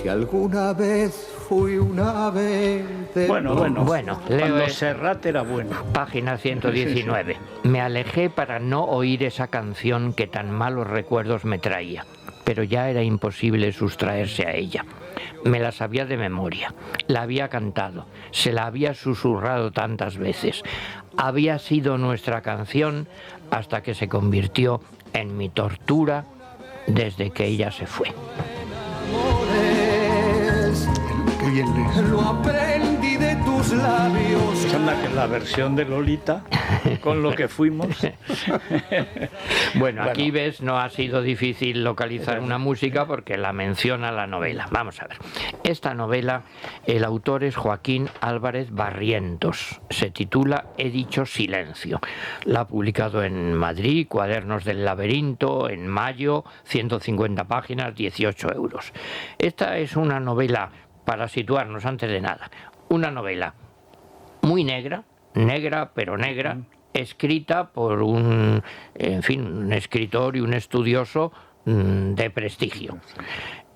Si alguna vez fui una ave de... Bueno, leo cuando Serrat era bueno. Página 119. Me alejé para no oír esa canción que tan malos recuerdos me traía, pero ya era imposible sustraerse a ella. Me la sabía de memoria, la había cantado, se la había susurrado tantas veces. Había sido nuestra canción hasta que se convirtió en mi tortura desde que ella se fue. Qué bien lees. Lo aprendí de tus labios. Anda, que la versión de Lolita, con lo que fuimos. Bueno, aquí ves, no ha sido difícil localizar una música porque la menciona la novela. Vamos a ver. Esta novela, el autor es Joaquín Álvarez Barrientos. Se titula He dicho silencio. La ha publicado en Madrid, Cuadernos del Laberinto, en mayo, 150 páginas, 18 euros. Esta es una novela, para situarnos antes de nada, una novela muy negra, pero negra, escrita por un escritor y un estudioso de prestigio.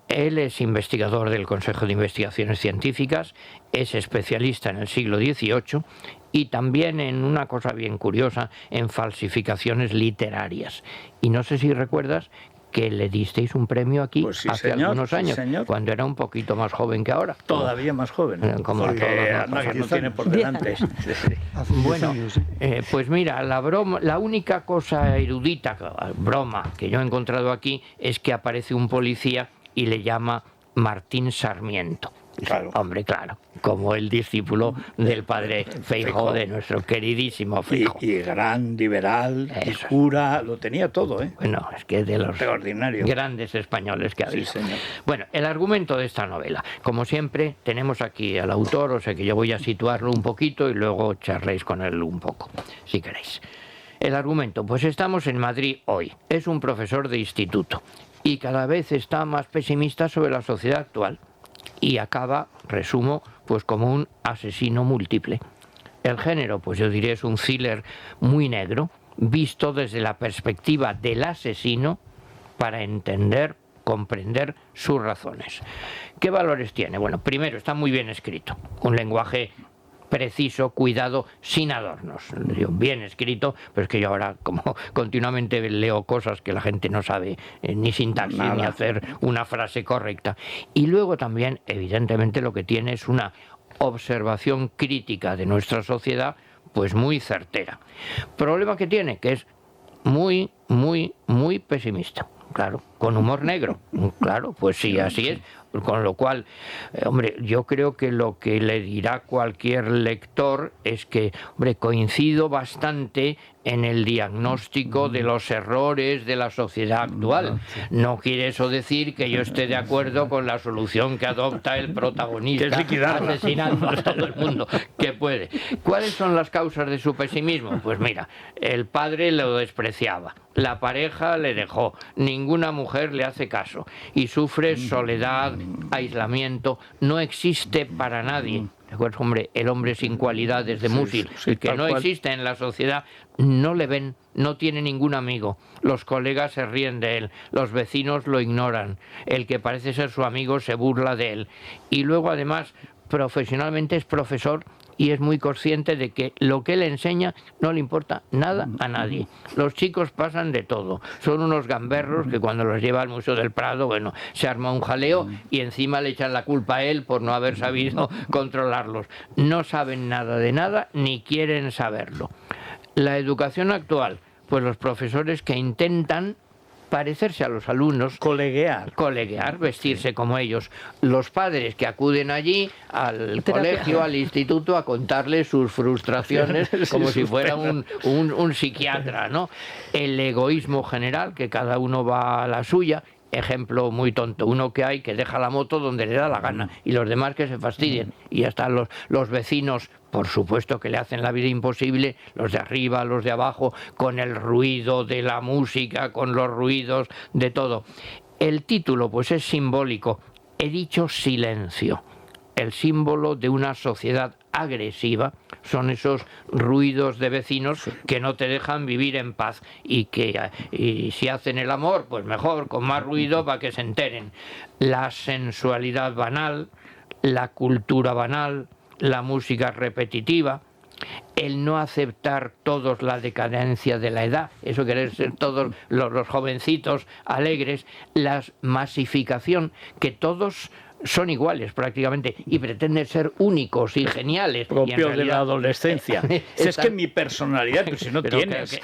Él es investigador del Consejo de Investigaciones Científicas, es especialista en el siglo XVIII y también en una cosa bien curiosa, en falsificaciones literarias. Y no sé si recuerdas que le disteis un premio aquí pues sí, hace algunos años, cuando era un poquito más joven que ahora. Todavía más joven, como porque anda que no tiene por delante. Bueno, pues mira, la única cosa erudita, broma, que yo he encontrado aquí es que aparece un policía y le llama Martín Sarmiento. Claro. Hombre, claro, como el discípulo del padre Feijóo, de nuestro queridísimo Feijóo. Y gran liberal, y cura, lo tenía todo, ¿eh? Bueno, es que de los grandes españoles que ha habido. Sí, señor. Bueno, el argumento de esta novela. Como siempre, tenemos aquí al autor, o sea que yo voy a situarlo un poquito y luego charléis con él un poco, si queréis. El argumento, pues estamos en Madrid hoy. Es un profesor de instituto y cada vez está más pesimista sobre la sociedad actual. Y acaba, resumo, pues como un asesino múltiple. El género, pues yo diría, es un thriller muy negro, visto desde la perspectiva del asesino para entender, comprender sus razones. ¿Qué valores tiene? Bueno, primero, está muy bien escrito, un lenguaje preciso, cuidado, sin adornos. Bien escrito, pero es que yo ahora, como continuamente leo cosas que la gente no sabe ni sintaxis, ni hacer una frase correcta. Y luego también, evidentemente, lo que tiene es una observación crítica de nuestra sociedad, pues muy certera. Problema que tiene, que es muy pesimista. Claro, con humor negro. Claro, pues sí, así es. Con lo cual, hombre, yo creo que lo que le dirá cualquier lector es que, hombre, coincido bastante en el diagnóstico de los errores de la sociedad actual. No quiere eso decir que yo esté de acuerdo con la solución que adopta el protagonista, asesinando a todo el mundo que puede. ¿Cuáles son las causas de su pesimismo? Pues mira, el padre lo despreciaba, la pareja le dejó, ninguna mujer le hace caso y sufre soledad, aislamiento, no existe para nadie. ¿Recuerdas, hombre? El hombre sin cualidades de Musil, el que no existe en la sociedad, no le ven, no tiene ningún amigo, los colegas se ríen de él, los vecinos lo ignoran, el que parece ser su amigo se burla de él. Y luego además, profesionalmente es profesor y es muy consciente de que lo que él enseña no le importa nada a nadie. Los chicos pasan de todo, son unos gamberros que cuando los lleva al Museo del Prado, bueno, se arma un jaleo y encima le echan la culpa a él por no haber sabido controlarlos. No saben nada de nada ni quieren saberlo. La educación actual, pues los profesores que intentan parecerse a los alumnos, coleguear, vestirse como ellos. Los padres que acuden allí al colegio, al instituto, a contarles sus frustraciones como si fuera un psiquiatra, ¿no? El egoísmo general, que cada uno va a la suya. Ejemplo muy tonto, uno que hay que deja la moto donde le da la gana y los demás que se fastidien. Y ya están los vecinos, por supuesto que le hacen la vida imposible, los de arriba, los de abajo, con el ruido de la música, con los ruidos de todo. El título pues es simbólico, he dicho silencio, el símbolo de una sociedad agresiva son esos ruidos de vecinos que no te dejan vivir en paz y si hacen el amor, pues mejor, con más ruido para que se enteren. La sensualidad banal, la cultura banal, la música repetitiva, el no aceptar todos la decadencia de la edad, eso querer ser todos los jovencitos alegres, la masificación, que todos son iguales prácticamente y pretenden ser únicos y geniales. Propio y de la adolescencia. Es que mi personalidad, pues si no tienes.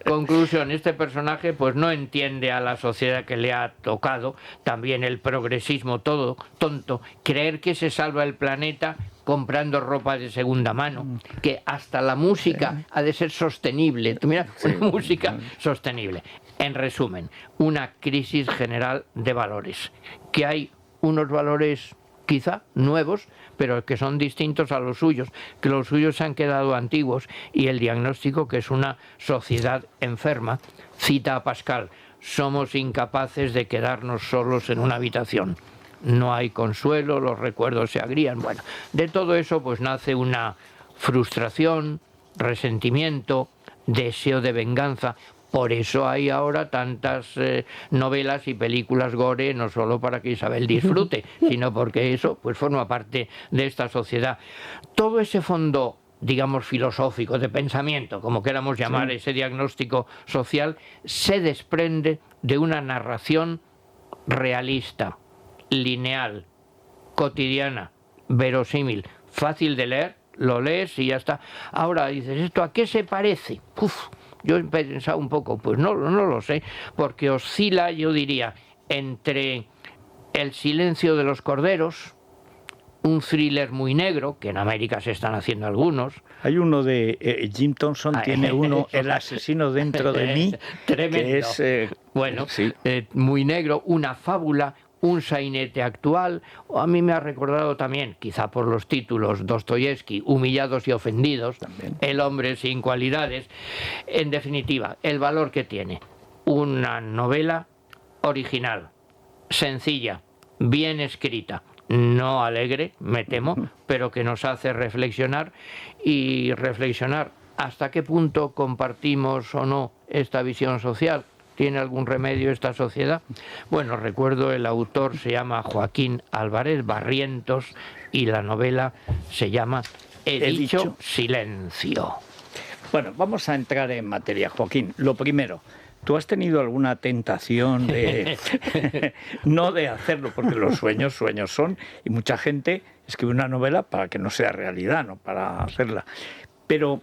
Conclusión, este personaje pues no entiende a la sociedad que le ha tocado, también el progresismo todo tonto, creer que se salva el planeta comprando ropa de segunda mano, que hasta la música ha de ser sostenible. Tú mira, una música sostenible. En resumen, una crisis general de valores, que hay unos valores quizá nuevos, pero que son distintos a los suyos, que los suyos se han quedado antiguos, y el diagnóstico, que es una sociedad enferma. Cita a Pascal: somos incapaces de quedarnos solos en una habitación. No hay consuelo, los recuerdos se agrían. Bueno, de todo eso pues nace una frustración, resentimiento, deseo de venganza. Por eso hay ahora tantas novelas y películas gore, no solo para que Isabel disfrute, sino porque eso pues forma parte de esta sociedad. Todo ese fondo, digamos, filosófico, de pensamiento, como queramos llamar ese diagnóstico social, se desprende de una narración realista, lineal, cotidiana, verosímil, fácil de leer, lo lees y ya está. Ahora dices, ¿esto a qué se parece? Yo he pensado un poco, pues no lo sé, porque oscila, yo diría, entre El silencio de los corderos, un thriller muy negro, que en América se están haciendo algunos. Hay uno de Jim Thompson, tiene uno, El asesino dentro de mí, tremendo. Que es... bueno, sí. Muy negro, una fábula, un sainete actual. A mí me ha recordado también, quizá por los títulos, Dostoyevsky, Humillados y ofendidos, también. El hombre sin cualidades. En definitiva, el valor que tiene una novela original, sencilla, bien escrita, no alegre, me temo, pero que nos hace reflexionar, y reflexionar hasta qué punto compartimos o no esta visión social. ¿Tiene algún remedio esta sociedad? Bueno, recuerdo, el autor se llama Joaquín Álvarez Barrientos y la novela se llama He dicho silencio. Bueno, vamos a entrar en materia, Joaquín. Lo primero, ¿tú has tenido alguna tentación de no de hacerlo? Porque los sueños son, y mucha gente escribe una novela para que no sea realidad, no para hacerla. Pero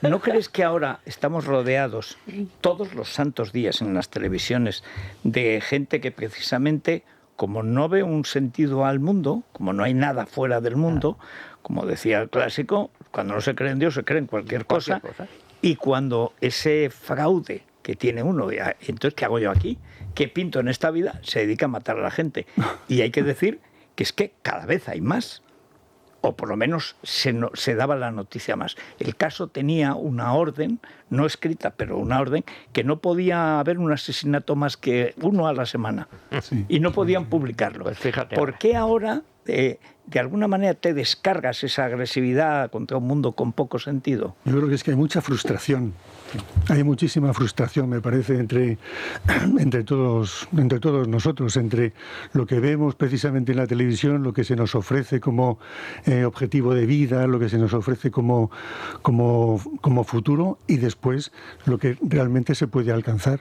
¿no crees que ahora estamos rodeados todos los santos días en las televisiones de gente que precisamente, como no ve un sentido al mundo, como no hay nada fuera del mundo, como decía el clásico, cuando no se cree en Dios se cree en cualquier cosa, y cuando ese fraude que tiene uno, entonces ¿qué hago yo aquí? ¿Qué pinto en esta vida? Se dedica a matar a la gente. Y hay que decir que es que cada vez hay más. O por lo menos se daba la noticia más. El caso tenía una orden, no escrita, pero una orden, que no podía haber un asesinato más que uno a la semana. Sí. Y no podían publicarlo. Pues fíjate. ¿Por qué ahora, de alguna manera, te descargas esa agresividad contra un mundo con poco sentido? Yo creo que es que hay mucha frustración. Hay muchísima frustración, me parece, entre todos nosotros, entre lo que vemos precisamente en la televisión, lo que se nos ofrece como objetivo de vida, lo que se nos ofrece como futuro, y después lo que realmente se puede alcanzar.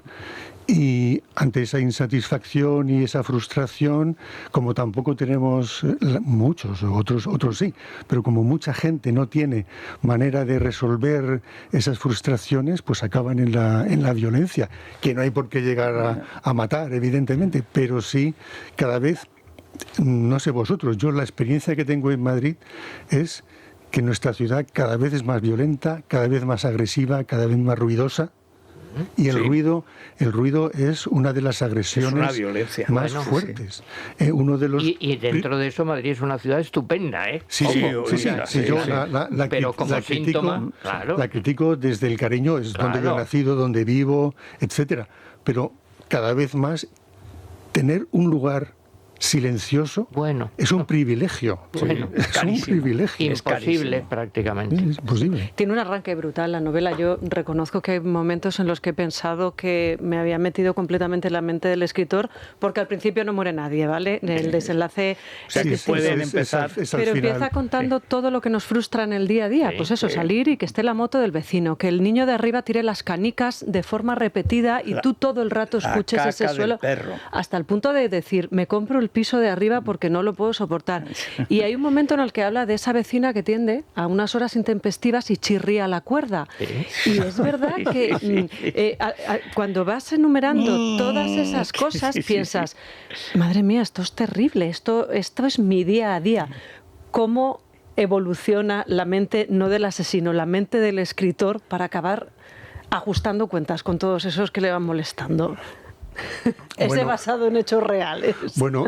Y ante esa insatisfacción y esa frustración, como tampoco tenemos muchos, otros sí, pero como mucha gente no tiene manera de resolver esas frustraciones, pues acaban en la violencia, que no hay por qué llegar a matar, evidentemente, pero sí cada vez, no sé vosotros, yo la experiencia que tengo en Madrid es que nuestra ciudad cada vez es más violenta, cada vez más agresiva, cada vez más ruidosa. Y el ruido es una de las agresiones más fuertes. Uno de los... y dentro de eso Madrid es una ciudad estupenda, ¿eh? Sí. Yo pero como síntoma, la critico desde el cariño, es donde yo he nacido, donde vivo, etcétera. Pero cada vez más tener un lugar silencioso, Bueno. es un privilegio. Bueno, es un privilegio. Imposible prácticamente. Es imposible. Tiene un arranque brutal la novela. Yo reconozco que hay momentos en los que he pensado que me había metido completamente en la mente del escritor, porque al principio no muere nadie, ¿vale? El desenlace O sea, es que distinto. pueden empezar. Es al Pero final. empieza contando todo lo que nos frustra en el día a día. Sí, Pues eso, sí. salir y que esté la moto del vecino, que el niño de arriba tire las canicas de forma repetida y tú todo el rato la escuches caca ese del suelo. perro. Hasta el punto de decir, me compro el piso de arriba porque no lo puedo soportar. Y hay un momento en el que habla de esa vecina que tiende a unas horas intempestivas y chirría la cuerda. Y es verdad que cuando vas enumerando todas esas cosas, piensas, madre mía, esto es terrible, esto es mi día a día. ¿Cómo evoluciona la mente, no del asesino, la mente del escritor para acabar ajustando cuentas con todos esos que le van molestando? Ese Bueno, basado en hechos reales. Bueno,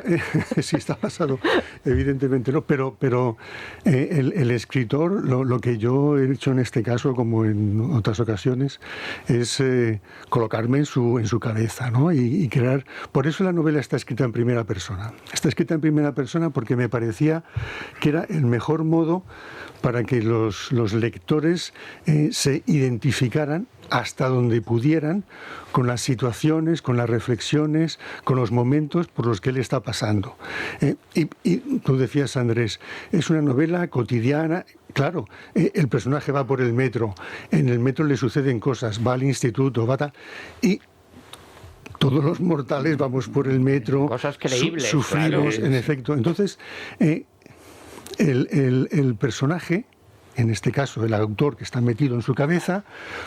sí está basado, evidentemente no, pero el escritor, lo que yo he hecho en este caso, como en otras ocasiones, es colocarme en su cabeza, ¿no? Y crear. Por eso la novela está escrita en primera persona. Está escrita en primera persona porque me parecía que era el mejor modo para que los lectores se identificaran hasta donde pudieran con las situaciones, con las reflexiones, con los momentos por los que él está pasando. Y tú decías, Andrés, es una novela cotidiana. Claro, el personaje va por el metro, en el metro le suceden cosas, va al instituto, y todos los mortales vamos por el metro, Cosas creíbles, sufrimos, claro. en efecto. Entonces, el personaje, en este caso el autor que está metido en su cabeza,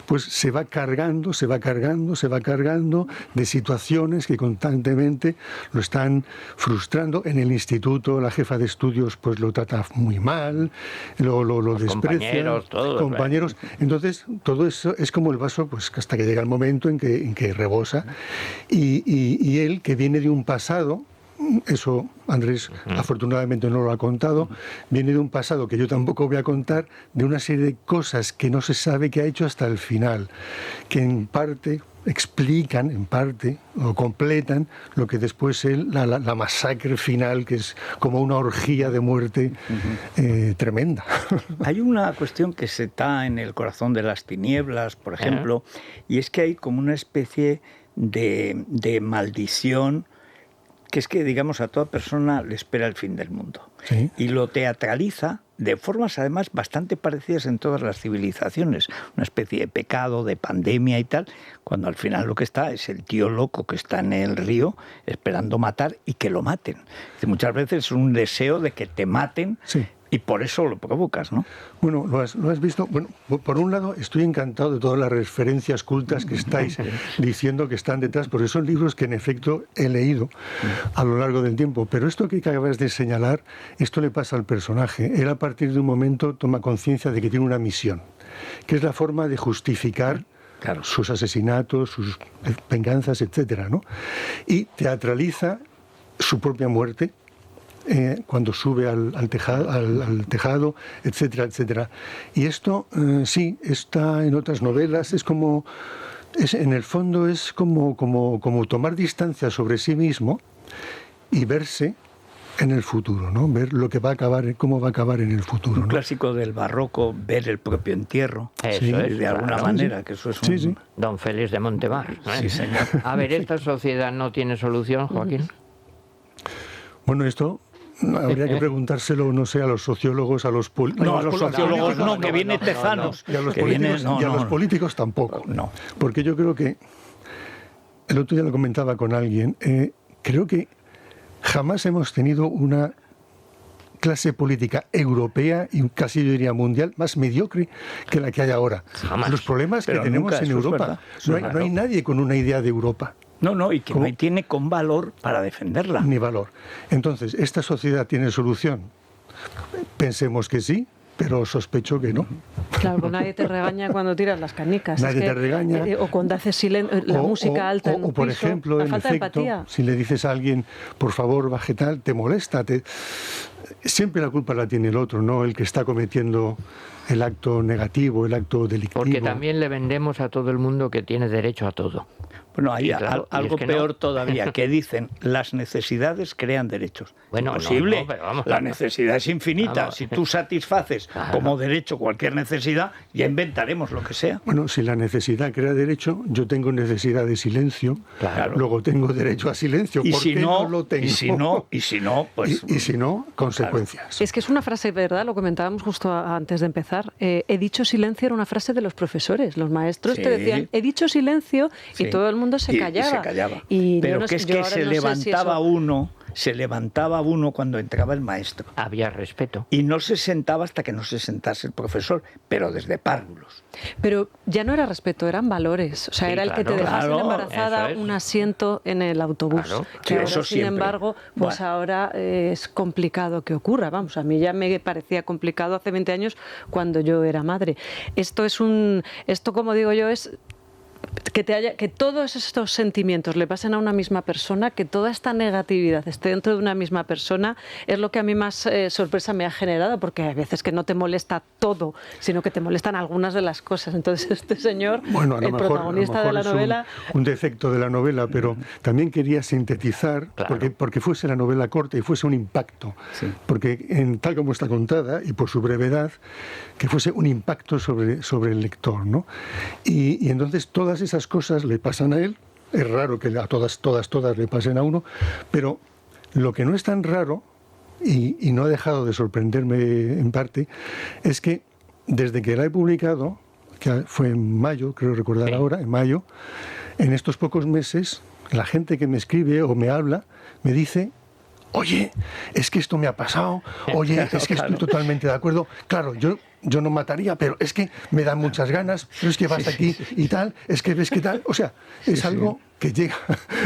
pues se va cargando de situaciones que constantemente lo están frustrando. En el instituto la jefa de estudios pues lo trata muy mal, lo desprecia. Compañeros. Entonces todo eso es como el vaso, pues hasta que llega el momento en que rebosa. Y él, que viene de un pasado, eso Andrés afortunadamente no lo ha contado, viene de un pasado que yo tampoco voy a contar, de una serie de cosas que no se sabe que ha hecho hasta el final, que en parte explican, en parte, o completan lo que después él, la masacre final, que es como una orgía de muerte tremenda. Hay una cuestión que se está en el corazón de las tinieblas, por ejemplo, y es que hay como una especie de maldición, que es que, digamos, a toda persona le espera el fin del mundo. Sí. Y lo teatraliza de formas, además, bastante parecidas en todas las civilizaciones. Una especie de pecado, de pandemia y tal, cuando al final lo que está es el tío loco que está en el río esperando matar y que lo maten. Muchas veces es un deseo de que te maten. Sí. Y por eso lo provocas, ¿no? Bueno, ¿lo has visto? Bueno, por un lado estoy encantado de todas las referencias cultas que estáis diciendo que están detrás, porque son libros que en efecto he leído a lo largo del tiempo. Pero esto que acabas de señalar, esto le pasa al personaje. Él a partir de un momento toma conciencia de que tiene una misión, que es la forma de justificar sus asesinatos, sus venganzas, etcétera, ¿no? Y teatraliza su propia muerte, cuando sube al tejado, etcétera, etcétera. Y esto sí está en otras novelas, en el fondo es como tomar distancia sobre sí mismo y verse en el futuro, ¿no? Ver lo que va a acabar, cómo va a acabar en el futuro, ¿no? Un clásico del barroco, ver el propio entierro. Eso Sí, es, de alguna claro. manera, que eso es un... Sí, sí. Don Félix de Montemar. Sí, señor. A ver, ¿esta sociedad no tiene solución, Joaquín? Bueno, esto habría que preguntárselo, no sé, a los sociólogos, a los políticos. No, a los sociólogos no, que viene Tezanos. Y a los que políticos, viene- no, y a no, los no. políticos tampoco. No. Porque yo creo que, el otro día lo comentaba con alguien, creo que jamás hemos tenido una clase política europea y casi yo diría mundial más mediocre que la que hay ahora. Jamás. Los problemas Pero que tenemos nunca, en eso es Europa. verdad, eso es No hay nadie con una idea de Europa. No, y que ¿Cómo? no tiene con valor para defenderla. Ni valor. Entonces, ¿esta sociedad tiene solución? Pensemos que sí, pero sospecho que no. Claro, pues nadie te regaña cuando tiras las canicas. Nadie te regaña. O cuando haces la música alta en un por piso, ejemplo, la en falta efecto, de empatía. si le dices a alguien, por favor, baje tal, te molesta. Siempre la culpa la tiene el otro, no el que está cometiendo el acto negativo, el acto delictivo. Porque también le vendemos a todo el mundo que tiene derecho a todo. Bueno, hay Y claro, y algo es que peor no. todavía, que dicen las necesidades crean derechos. Bueno, Imposible. no, pero vamos. La necesidad es infinita. Vamos. Si tú satisfaces como derecho cualquier necesidad, ya inventaremos lo que sea. Bueno, si la necesidad crea derecho, yo tengo necesidad de silencio, Claro. luego tengo derecho a silencio. Y ¿Por si qué no, no lo tengo? y si no, pues y si no, consecuencias. Es que es una frase, ¿verdad? Lo comentábamos justo antes de empezar. He dicho silencio era una frase de los profesores. Los maestros Sí. te decían, he dicho silencio, sí. y todo el mundo se callaba. Y Pero yo no que sé- es yo que ahora se no sé si levantaba eso- se levantaba uno cuando entraba el maestro. Había respeto. Y no se sentaba hasta que no se sentase el profesor, pero desde párvulos. Pero ya no era respeto, eran valores. O sea, Sí, era el que te claro, dejasen claro, embarazada eso es. un asiento en el autobús. Claro. Que Sí, ahora, eso sin siempre. embargo, pues Bueno. ahora es complicado que ocurra. Vamos, a mí ya me parecía complicado hace 20 años cuando yo era madre. Esto, como digo yo, es que todos estos sentimientos le pasen a una misma persona, que toda esta negatividad esté dentro de una misma persona, es lo que a mí más sorpresa me ha generado, porque hay veces que no te molesta todo, sino que te molestan algunas de las cosas. Entonces este señor, Bueno, el protagonista de la es novela... un defecto de la novela, pero también quería sintetizar, Claro. porque fuese la novela corta y fuese un impacto. Sí. Porque tal como está contada, y por su brevedad, que fuese un impacto sobre el lector, ¿no? Y entonces todas esas cosas le pasan a él. Es raro que a todas le pasen a uno, pero lo que no es tan raro, y no ha dejado de sorprenderme en parte, es que desde que la he publicado, que fue en mayo, creo recordar Sí. ahora, en mayo, en estos pocos meses, la gente que me escribe o me habla me dice: oye, es que esto me ha pasado, oye, es que estoy totalmente de acuerdo. Claro, yo no mataría, pero es que me dan muchas ganas, pero es que vas aquí y tal, es que ves que tal. O sea, es algo que llega,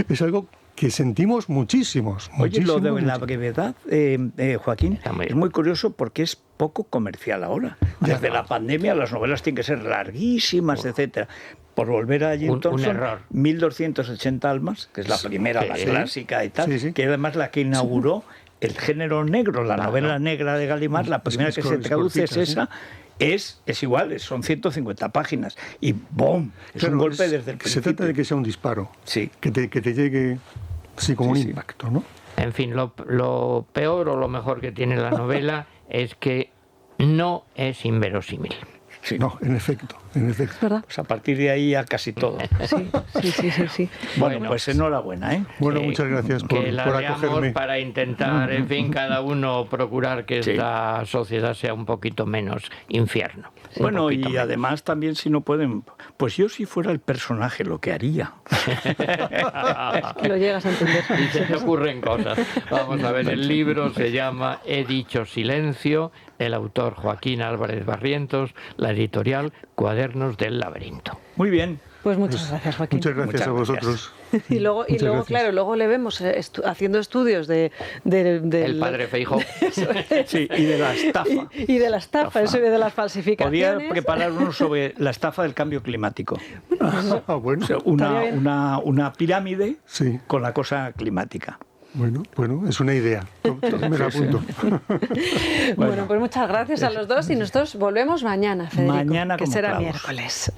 es algo que sentimos muchísimos. Oye, lo de muchísimo, la muchísimo. brevedad, Joaquín, Está muy es bien. muy curioso porque es poco comercial ahora. Desde la pandemia las novelas tienen que ser larguísimas, etcétera. Por volver a Jim Un Thompson, error. 1280 almas, que es la primera, la Sí. clásica y tal, Sí, sí. que además la que inauguró el género negro, la Claro. novela negra de Gallimard, la primera que se es traduce es cortita, sí. esa. Es igual, son 150 páginas. Y ¡boom! Es Claro, un golpe desde el principio. Se trata de que sea un disparo, Sí. que te llegue así como Sí, un sí. impacto, ¿no? En fin, lo peor o lo mejor que tiene la novela es que no es inverosímil. Sí. No, en efecto, en efecto. ¿Es verdad? Pues a partir de ahí a casi todo. Sí. Bueno, pues enhorabuena, ¿eh? Bueno, muchas gracias Que la por leamos acogerme. para intentar, en fin, cada uno procurar que Sí. esta sociedad sea un poquito menos infierno. Un Bueno, poquito y menos. además también si no pueden, pues yo si fuera el personaje lo que haría. Que lo llegas a entender. Y se te ocurren cosas. Vamos a ver, el libro se llama He dicho silencio, el autor Joaquín Álvarez Barrientos, la editorial Cuadernos del Laberinto. Muy bien. Pues muchas gracias, Joaquín. Muchas gracias Muchas a gracias. vosotros. Y luego, Muchas gracias. claro, luego le vemos haciendo estudios del El padre Feijóo. Sí, y de la estafa. y de la estafa, eso y de las Podría falsificaciones. preparar uno sobre la estafa del cambio climático. Ah, bueno, O sea, Estaría bien. una pirámide sí. con la cosa climática. Bueno, es una idea. Me la apunto. Bueno, pues muchas gracias a los dos y nosotros volvemos mañana, Federico, Mañana que como será clavos. miércoles.